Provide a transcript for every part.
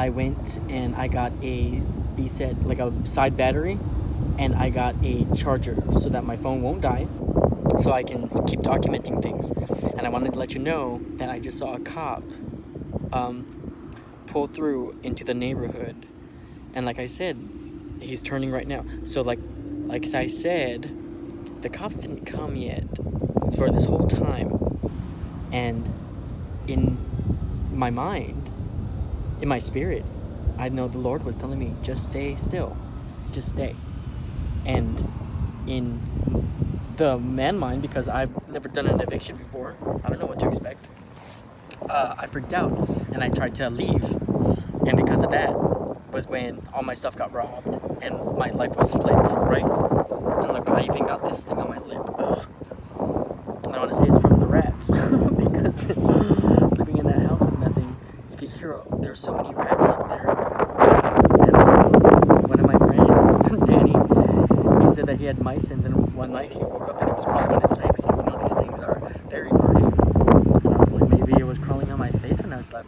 I went and I got a B-set, like a side battery, and I got a charger so that my phone won't die, so I can keep documenting things. And I wanted to let you know that I just saw a cop pull through into the neighborhood, and like I said, he's turning right now. So like I said, the cops didn't come yet for this whole time, and in my mind, in my spirit, I know the Lord was telling me, just stay still, just stay. And in the man mind, because I've never done an eviction before, I don't know what to expect, I freaked out and I tried to leave, and because of that was when all my stuff got robbed and my life was split, right? And look, I even got this thing on my lip. Ugh. I want to say it's from the rats because sleeping in that house with nothing, you could hear there's so many rats up there. And one of my friends, Danny, he said that he had mice, and then one night he woke up and it was crawling on his legs. So you know these things are very brave. And I was like, maybe it was crawling on my face when I slept.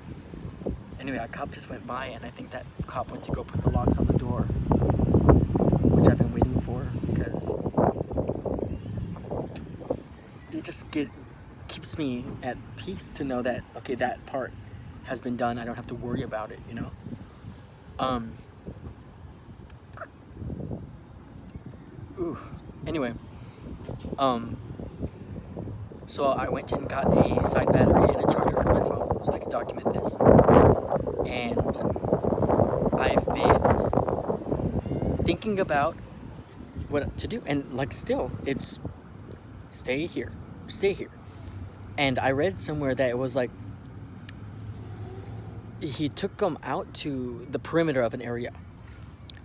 Anyway, a cop just went by, and I think that cop went to go put the locks on the door, which I've been waiting for, because it just keeps me at peace to know that, okay, that part has been done. I don't have to worry about it, you know? Anyway, so I went and got a side battery and a charger for my phone so I could document this. And I've been thinking about what to do. And like, still, it's stay here. And I read somewhere that it was like, he took them out to the perimeter of an area.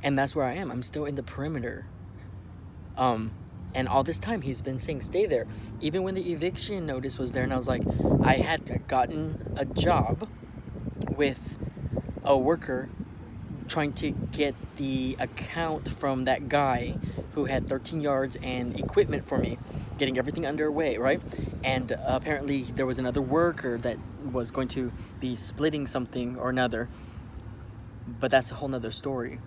And that's where I am. I'm still in the perimeter. And all this time he's been saying stay there, even when the eviction notice was there. And I was like, I had gotten a job with a worker trying to get the account from that guy who had 13 yards and equipment for me, getting everything underway, right? And apparently there was another worker that was going to be splitting something or another, but that's a whole nother story.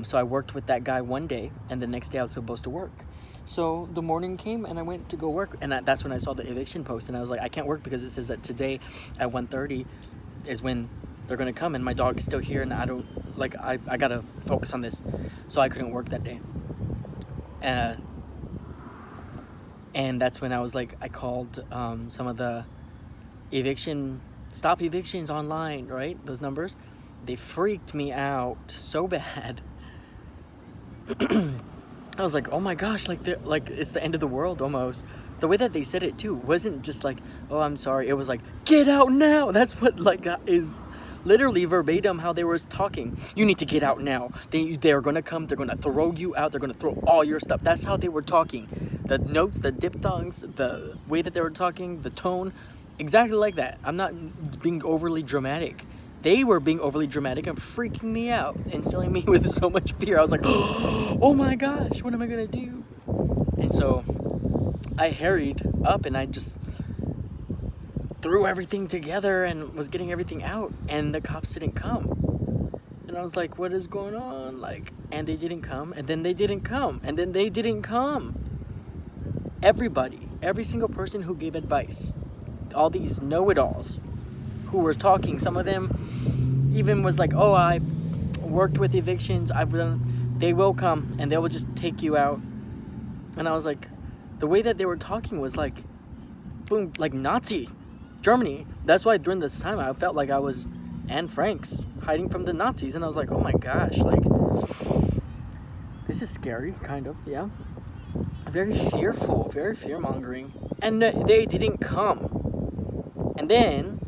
So I worked with that guy one day, and the next day I was supposed to work. So the morning came and I went to go work, and that's when I saw the eviction post, and I was like, I can't work because it says that today at 1:30 is when they're gonna come, and my dog is still here, and I don't, like, I gotta focus on this. So I couldn't work that day. And that's when I was like, I called some of the stop evictions online, right? Those numbers, they freaked me out so bad. I was like, oh my gosh, like it's the end of the world almost. The way that they said it too wasn't just like, oh, I'm sorry. It was like, get out now. That's what like is literally verbatim how they were talking. You need to get out now. They're gonna come. They're gonna throw you out. They're gonna throw all your stuff. That's how they were talking. The notes, the diphthongs, the way that they were talking, the tone, exactly like that. I'm not being overly dramatic. They were being overly dramatic and freaking me out, instilling me with so much fear. I was like, oh my gosh, what am I gonna do? And so I hurried up and I just threw everything together and was getting everything out, and the cops didn't come. And I was like, what is going on? Like, and they didn't come, and then they didn't come, and then they didn't come. Everybody, every single person who gave advice, all these know-it-alls who were talking, some of them even was like, oh, I've worked with evictions, they will come and they will just take you out. And I was like, the way that they were talking was like, boom, like Nazi Germany. That's why during this time I felt like I was Anne Frank's hiding from the Nazis. And I was like, oh my gosh, like, this is scary, kind of, yeah. Very fearful, very fear-mongering. And they didn't come. And then,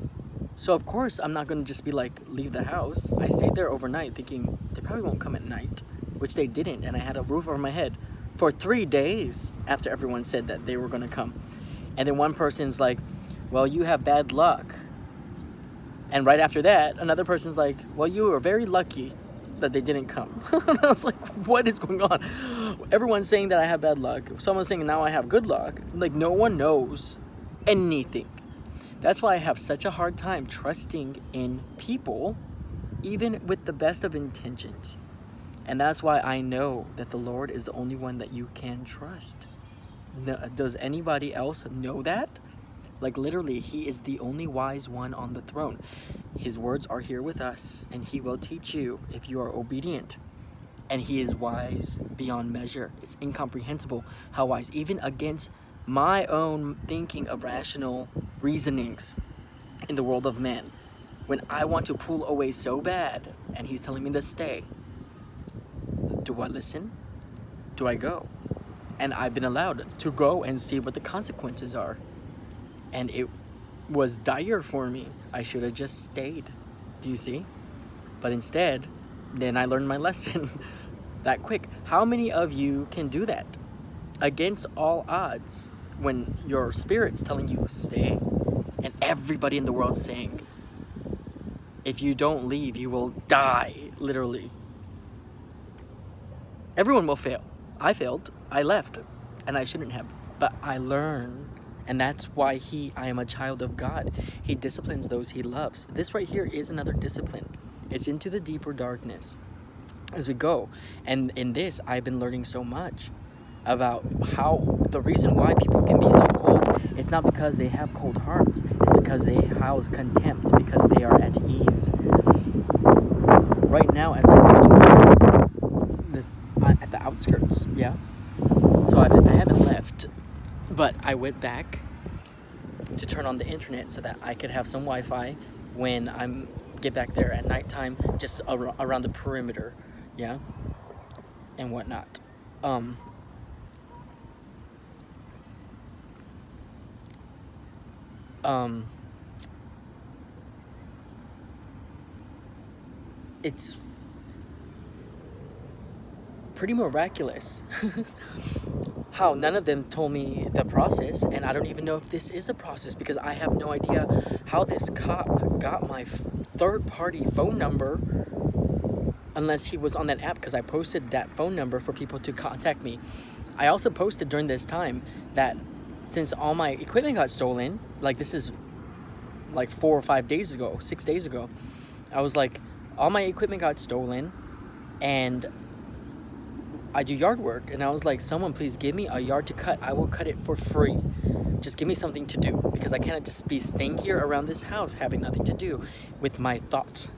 so of course I'm not going to just be like, leave the house. I stayed there overnight thinking they probably won't come at night, which they didn't. And I had a roof over my head for 3 days after everyone said that they were going to come. And then one person's like, well, you have bad luck. And right after that, another person's like, well, you were very lucky that they didn't come. And I was like, what is going on? Everyone's saying that I have bad luck. Someone's saying now I have good luck. Like, no one knows anything. That's why I have such a hard time trusting in people even with the best of intentions. And that's why I know that the Lord is the only one that you can trust. No, does anybody else know that? Like literally, he is the only wise one on the throne. His words are here with us, and he will teach you if you are obedient. And he is wise beyond measure. It's incomprehensible how wise, even against my own thinking of rational reasonings in the world of men. When I want to pull away so bad, and he's telling me to stay, do I listen? Do I go? And I've been allowed to go and see what the consequences are. And it was dire for me. I should have just stayed. Do you see? But instead, then I learned my lesson that quick. How many of you can do that? Against all odds, when your spirit's telling you stay, and everybody in the world saying, if you don't leave, you will die, literally. Everyone will fail. I failed. I left. And I shouldn't have. But I learned. And that's why I am a child of God. He disciplines those he loves. This right here is another discipline. It's into the deeper darkness as we go. And in this, I've been learning so much about how the reason why people can be so cold. It's not because they have cold hearts. It's because they house contempt, because they are at ease. Right now, as I'm reading this at the outskirts, yeah. So I haven't left, but I went back to turn on the internet so that I could have some Wi-Fi when I'm get back there at nighttime, just around the perimeter, yeah, and whatnot. It's pretty miraculous how none of them told me the process, and I don't even know if this is the process because I have no idea how this cop got my third-party phone number unless he was on that app, because I posted that phone number for people to contact me. I also posted during this time that since all my equipment got stolen, like this is like 4 or 5 days ago, 6 days ago, I was like, all my equipment got stolen and I do yard work, and I was like, someone please give me a yard to cut. I will cut it for free. Just give me something to do, because I cannot just be staying here around this house having nothing to do with my thoughts.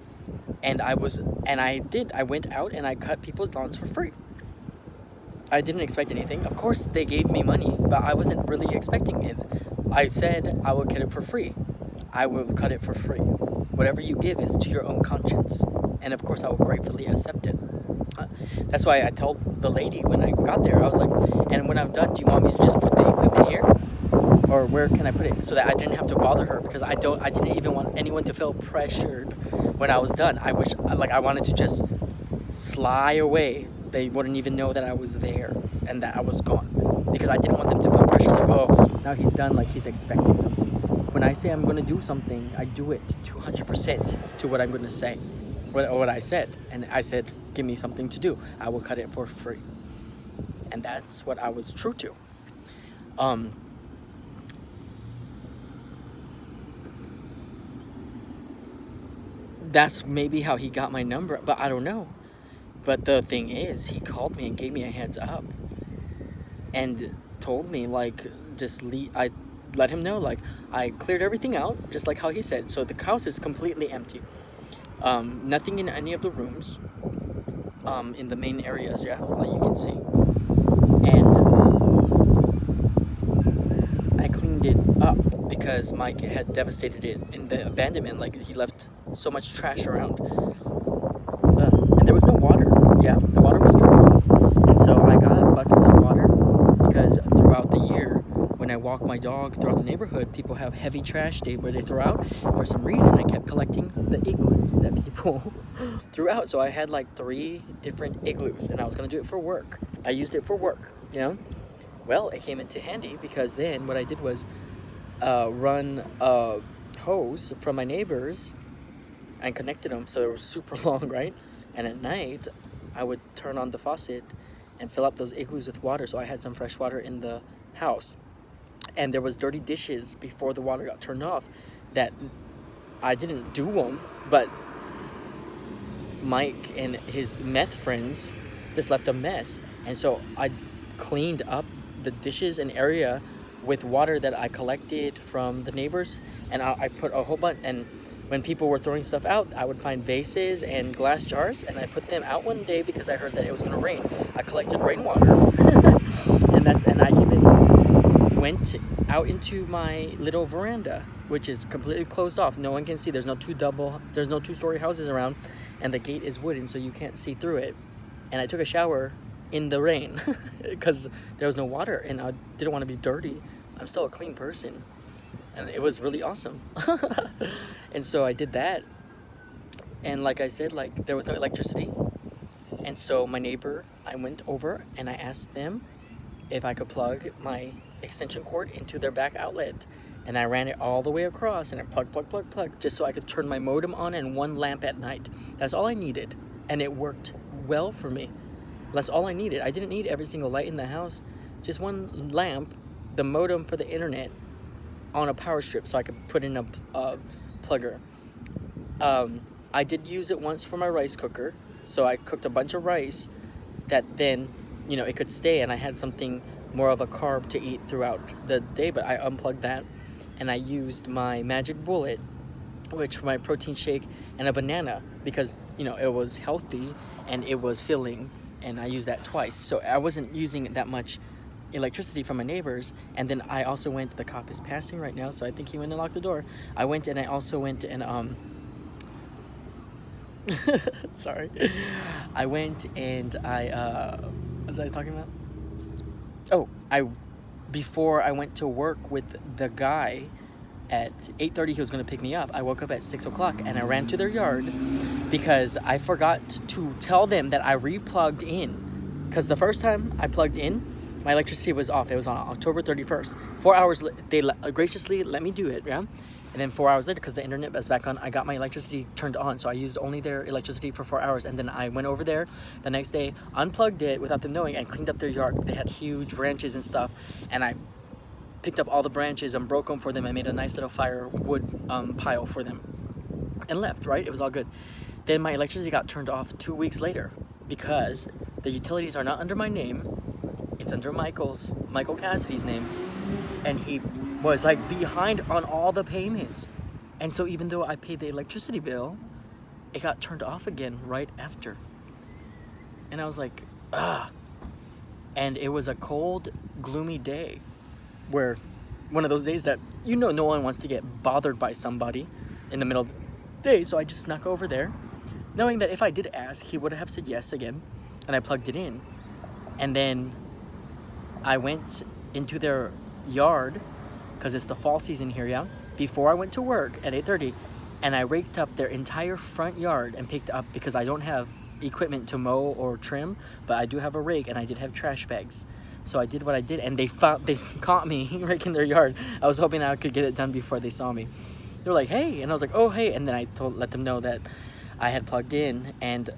And I went out and I cut people's lawns for free. I didn't expect anything. Of course they gave me money, but I wasn't really expecting it. I said I will cut it for free. I will cut it for free. Whatever you give is to your own conscience, and of course I will gratefully accept it. That's why I told the lady when I got there, I was like, and when I'm done, do you want me to just put the equipment here? Or where can I put it? So that I didn't have to bother her, because I didn't even want anyone to feel pressured when I was done. I wanted to just sly away. They wouldn't even know that I was there and that I was gone, because I didn't want them to feel pressure, like, oh, now he's done, like he's expecting something. When I say I'm going to do something, I do it 200% to what I'm going to say, what I said. And I said, give me something to do. I will cut it for free. And that's what I was true to. That's maybe how he got my number, but I don't know. But the thing is, he called me and gave me a heads up and told me, like, just leave. I let him know, like, I cleared everything out, just like how he said. So the house is completely empty. Nothing in any of the rooms, in the main areas, yeah, like you can see. And I cleaned it up because Mike had devastated it in the abandonment. Like, he left so much trash around. And there was no water. Yeah, the water was turned off. And so I got buckets of water, because throughout the year, when I walk my dog throughout the neighborhood, people have heavy trash where they throw out. And for some reason, I kept collecting the igloos that people threw out. So I had like 3 different igloos, and I was going to do it for work. I used it for work, you know? Well, it came into handy, because then what I did was run a hose from my neighbors and connected them, so it was super long, right? And at night, I would turn on the faucet and fill up those igloos with water, so I had some fresh water in the house. And there was dirty dishes before the water got turned off that I didn't do them, but Mike and his meth friends just left a mess. And so I cleaned up the dishes and area with water that I collected from the neighbors. And I put a whole bunch, and when people were throwing stuff out, I would find vases and glass jars, and I put them out one day because I heard that it was going to rain. I collected rainwater. and I even went out into my little veranda, which is completely closed off. No one can see. There's no two-story houses around, and the gate is wooden, so you can't see through it. And I took a shower in the rain because there was no water, and I didn't want to be dirty. I'm still a clean person, and it was really awesome. And so I did that, and like I said, like, there was no electricity. And so my neighbor, I went over and I asked them if I could plug my extension cord into their back outlet, and I ran it all the way across, and I plug, just so I could turn my modem on and one lamp at night. That's all I needed, and it worked well for me. That's all I needed. I didn't need every single light in the house, just one lamp, the modem for the internet on a power strip, so I could put in a plugger. I did use it once for my rice cooker, so I cooked a bunch of rice that then, you know, it could stay, and I had something more of a carb to eat throughout the day. But I unplugged that, and I used my Magic Bullet, which for my protein shake, and a banana, because, you know, it was healthy and it was filling, and I used that twice. So I wasn't using that much electricity from my neighbors. And then I also went, the cop is passing right now, so I think he went and locked the door. I went and sorry. I went and what was I talking about? Oh, before I went to work with the guy at 8:30, he was going to pick me up. I woke up at 6 o'clock and I ran to their yard because I forgot to tell them that I replugged in. Because the first time I plugged in, my electricity was off. It was on October 31st. 4 hours, they graciously let me do it, yeah? And then 4 hours later, because the internet was back on, I got my electricity turned on. So I used only their electricity for 4 hours. And then I went over there the next day, unplugged it without them knowing, and cleaned up their yard. They had huge branches and stuff. And I picked up all the branches and broke them for them. I made a nice little firewood pile for them and left, right? It was all good. Then my electricity got turned off 2 weeks later because the utilities are not under my name. It's under Michael Cassidy's name. And he was like behind on all the payments. And so even though I paid the electricity bill, it got turned off again right after. And I was like, ah. And it was a cold, gloomy day, where one of those days that, you know, no one wants to get bothered by somebody in the middle of the day. So I just snuck over there, knowing that if I did ask, he would have said yes again. And I plugged it in. And then I went into their yard, because it's the fall season here, yeah? Before I went to work at 8:30, and I raked up their entire front yard and picked up, because I don't have equipment to mow or trim, but I do have a rake, and I did have trash bags. So I did what I did, and they caught me raking their yard. I was hoping I could get it done before they saw me. They were like, hey, and I was like, oh, hey, and then I let them know that I had plugged in, and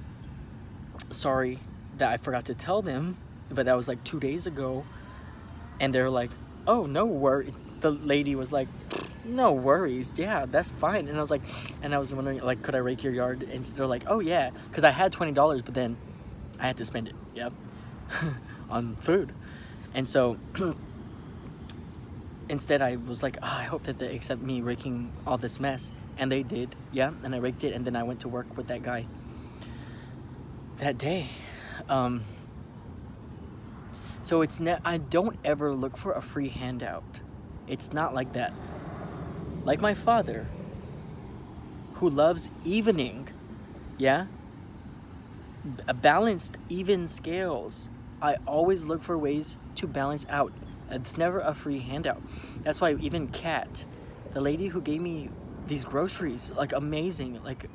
sorry that I forgot to tell them, but that was like 2 days ago. And they're like, oh, no worries. The lady was like, no worries. Yeah, that's fine. And I was like, and I was wondering, like, could I rake your yard? And they're like, oh, yeah. Because I had $20, but then I had to spend it, yep, on food. And so instead I was like, oh, I hope that they accept me raking all this mess. And they did, yeah. And I raked it, and then I went to work with that guy that day. So I don't ever look for a free handout. It's not like that. Like my father, who loves evening, yeah? Balanced, even scales. I always look for ways to balance out. It's never a free handout. That's why even Kat, the lady who gave me these groceries, like amazing, like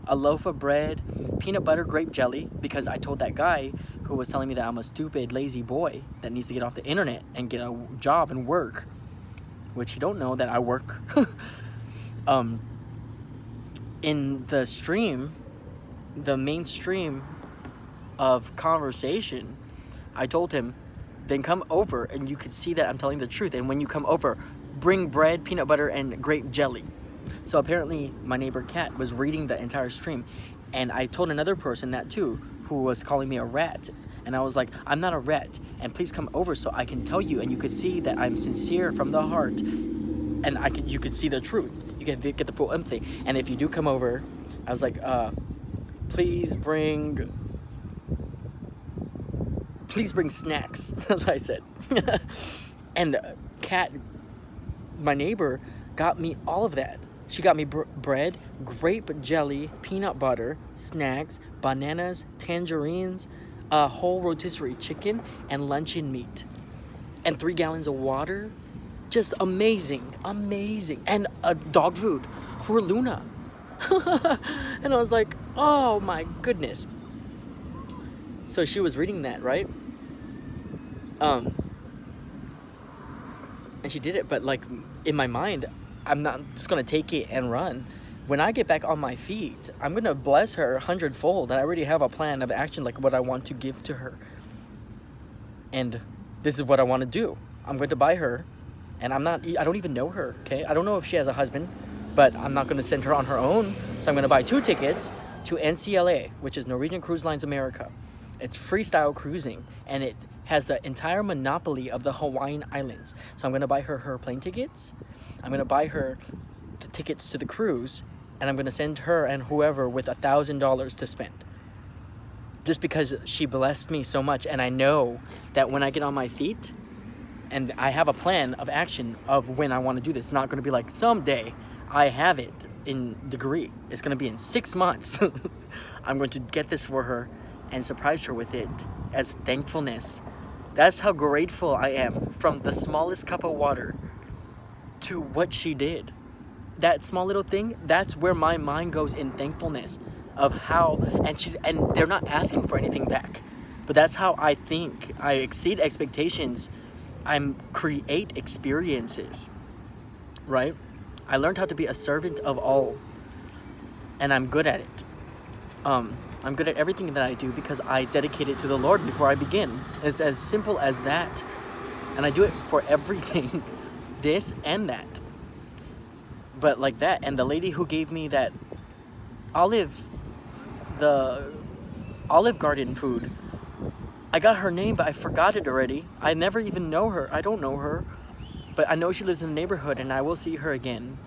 a loaf of bread, peanut butter, grape jelly, because I told that guy who was telling me that I'm a stupid, lazy boy that needs to get off the internet and get a job and work, which you don't know that I work. In the stream, the mainstream of conversation, I told him, then come over and you could see that I'm telling the truth. And when you come over, bring bread, peanut butter, and grape jelly. So apparently my neighbor Kat was reading the entire stream, And I told another person that too, who was calling me a rat. And I was like, I'm not a rat. And please come over so I can tell you. And you could see that I'm sincere from the heart. And you could see the truth. You can get the full empathy. And if you do come over, I was like, please bring snacks. That's what I said. And Kat, my neighbor, got me all of that. She got me bread, grape jelly, peanut butter, snacks, bananas, tangerines, a whole rotisserie chicken, and luncheon meat. And 3 gallons of water. Just amazing. And dog food for Luna. And I was like, oh my goodness. So she was reading that, right? And she did it, but like in my mind, I'm not just gonna take it and run. When I get back on my feet, I'm gonna bless her 100-fold. I already have a plan of action, like what I want to give to her. And this is what I want to do. I'm going to buy her, and I don't even know her, okay? I don't know if she has a husband, but I'm not gonna send her on her own. So I'm gonna buy 2 tickets to NCLA, which is Norwegian Cruise Lines America. It's freestyle cruising, and it has the entire monopoly of the Hawaiian Islands. So I'm going to buy her plane tickets. I'm going to buy her the tickets to the cruise, and I'm going to send her and whoever with $1,000 to spend. Just because she blessed me so much, and I know that when I get on my feet, and I have a plan of action of when I want to do this, it's not going to be like someday. I have it in degree. It's going to be in 6 months. I'm going to get this for her and surprise her with it as thankfulness. That's how grateful I am, from the smallest cup of water to what she did. That small little thing, that's where my mind goes in thankfulness of how, and they're not asking for anything back. But that's how I think. I exceed expectations. I create experiences, right? I learned how to be a servant of all, and I'm good at it. I'm good at everything that I do because I dedicate it to the Lord before I begin. It's as simple as that. And I do it for everything, this and that. But like that, and the lady who gave me that Olive Garden food, I got her name, but I forgot it already. I never even know her. I don't know her. But I know she lives in the neighborhood, and I will see her again.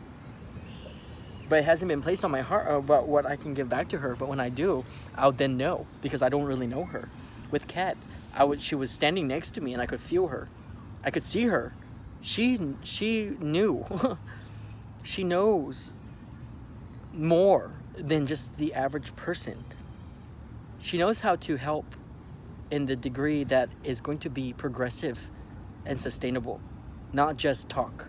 But it hasn't been placed on my heart about what I can give back to her. But when I do, I'll then know, because I don't really know her. With Kat, she was standing next to me, and I could feel her. I could see her. She knew. She knows more than just the average person. She knows how to help in the degree that is going to be progressive and sustainable, not just talk.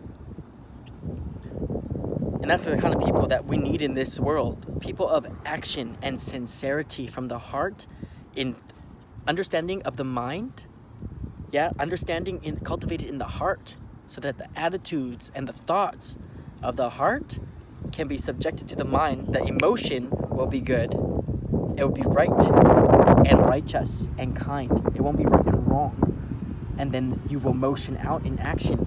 And that's the kind of people that we need in this world. People of action and sincerity from the heart, in understanding of the mind. Yeah, understanding cultivated in the heart, so that the attitudes and the thoughts of the heart can be subjected to the mind. The emotion will be good. It will be right and righteous and kind. It won't be right and wrong. And then you will motion out in action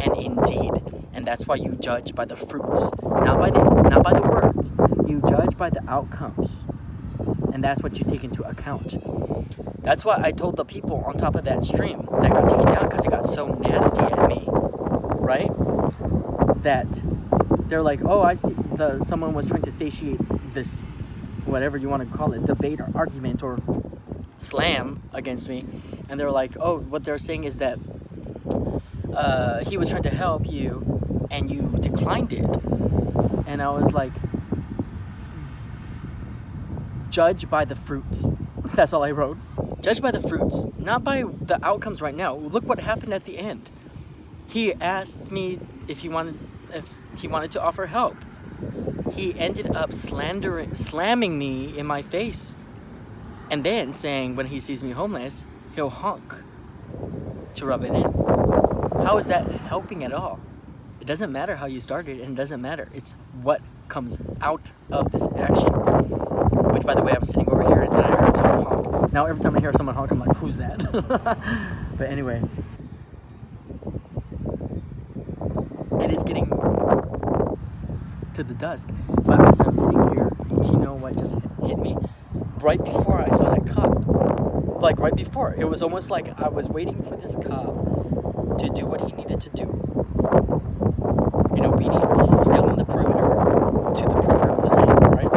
and in deed. And that's why you judge by the fruits, not by the words. You judge by the outcomes. And that's what you take into account. That's why I told the people on top of that stream that got taken down because it got so nasty at me, right? That they're like, oh, I see. Someone was trying to satiate this, whatever you want to call it, debate or argument or slam against me. And they're like, oh, what they're saying is that he was trying to help you and you declined it. And I was like, judge by the fruits. That's all I wrote. Judge by the fruits, not by the outcomes right now. Look what happened at the end. He asked me if he wanted to offer help. He ended up slamming me in my face, and then saying when he sees me homeless, he'll honk to rub it in. How is that helping at all? It doesn't matter how you started, and it doesn't matter. It's what comes out of this action. Which, by the way, I'm sitting over here, and then I heard someone honk. Now, every time I hear someone honk, I'm like, who's that? But anyway, it is getting to the dusk. But as I'm sitting here, do you know what just hit me? right before I saw that cop. Like right before. It was almost like I was waiting for this cop to do what he needed to do. In obedience. Still in the perimeter. To the perimeter of the lane, right?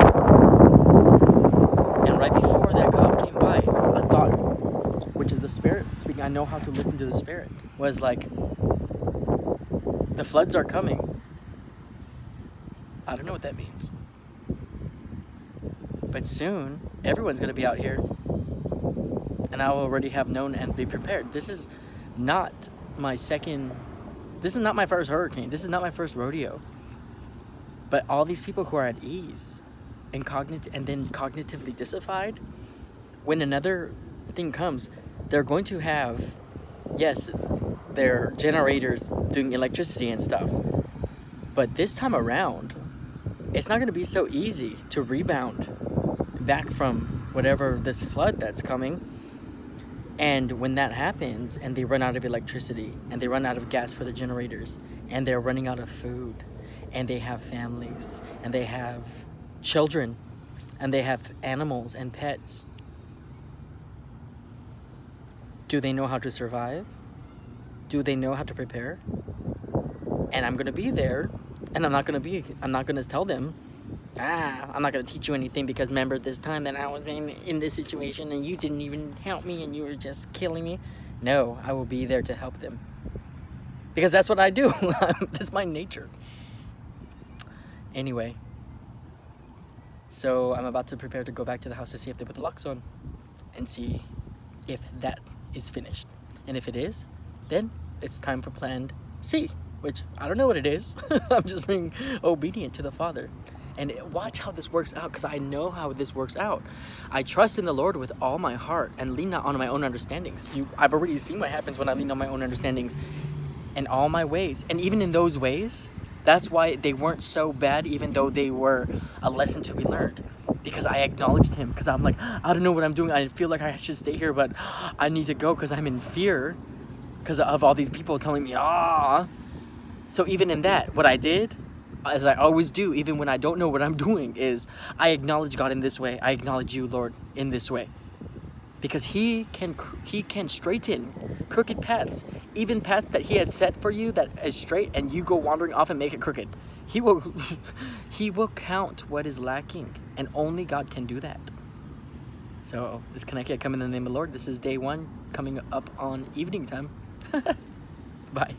And right before that cop came by, the thought, which is the Spirit speaking, I know how to listen to the Spirit, was like, the floods are coming. I don't know what that means. But soon, everyone's going to be out here. And I will already have known and be prepared. This is not my first hurricane. This is not my first rodeo. But all these people who are at ease and then cognitively dissified, when another thing comes, they're going to have, yes, their generators doing electricity and stuff. But this time around, it's not going to be so easy to rebound back from whatever this flood that's coming. And when that happens and they run out of electricity and they run out of gas for the generators and they're running out of food and they have families and they have children and they have animals and pets, do they know how to survive? Do they know how to prepare? And I'm going to be there and I'm not going to tell them, I'm not going to teach you anything because remember this time that I was in this situation and you didn't even help me and you were just killing me. No, I will be there to help them. Because that's what I do. That's my nature. Anyway. So I'm about to prepare to go back to the house to see if they put the locks on. And see if that is finished. And if it is, then it's time for plan C. Which, I don't know what it is. I'm just being obedient to the Father. And watch how this works out, because I know how this works out. I trust in the Lord with all my heart and lean not on my own understandings. I've already seen what happens when I lean on my own understandings and all my ways. And even in those ways, that's why they weren't so bad, even though they were a lesson to be learned. Because I acknowledged him, because I'm like, I don't know what I'm doing. I feel like I should stay here, but I need to go because I'm in fear because of all these people telling me, So even in that, what I did, as I always do, even when I don't know what I'm doing, is I acknowledge God in this way. I acknowledge you, Lord, in this way. Because he can straighten crooked paths. Even paths that he had set for you that is straight and you go wandering off and make it crooked. He will count what is lacking. And only God can do that. So, this Keneke come in the name of the Lord. This is day 1 coming up on evening time. Bye.